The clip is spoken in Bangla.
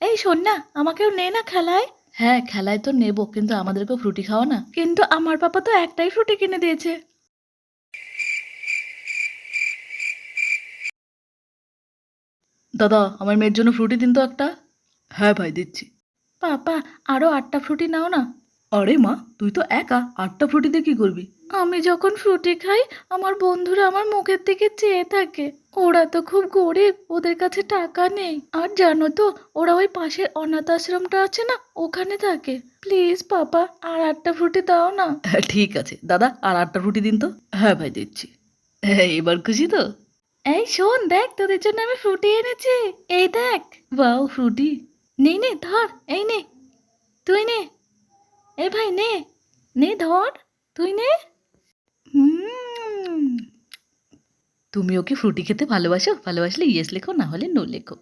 এই শোন না, আমাকেও নে না খেলায়। হ্যাঁ খেলায় তো নেবো, কিন্তু আমাদেরকেও ফ্রুটি খাওয়া না। কিন্তু আমার পাপা তো একটাই ফ্রুটি কিনে দিয়েছে। দাদা আমার মেয়ের জন্য ফ্রুটি দিন তো একটা। হ্যাঁ ভাই দিচ্ছি। পাপা আরো 8টা ফ্রুটি নাও না। আরে মা তুই তো একা, 8টা ফ্রুটি দিয়ে কি করবি? আমি যখন ফ্রুটি খাই আমার বন্ধুরা আমার মুখের দিকে চেয়ে থাকে। ওরা তো খুব গরিব, ওদের কাছে টাকা নেই। আর জানো তো ওরা ওই পাশের অনাথ আশ্রমটা আছে না, ওখানে থাকে। প্লিজ পাপা আর 8টা ফ্রুটি দাও না। ঠিক আছে দাদা, আর 8টা ফ্রুটি দিন তো। হ্যাঁ ভাই দিচ্ছি। এবার খুশি তো? এই শোন দেখ, তোদের জন্য আমি ফ্রুটি এনেছি। এই দেখ। ওয়াও ফ্রুটি। নে নে ধর, এই নে। তুই নে। এ ভাই নে। নে ধর। তুই নে। হুম। তুমিও কি ফ্রুটি খেতে ভালোবাসো? ভালোবাসলে ইয়েস লেখো, না হলে নো লেখো।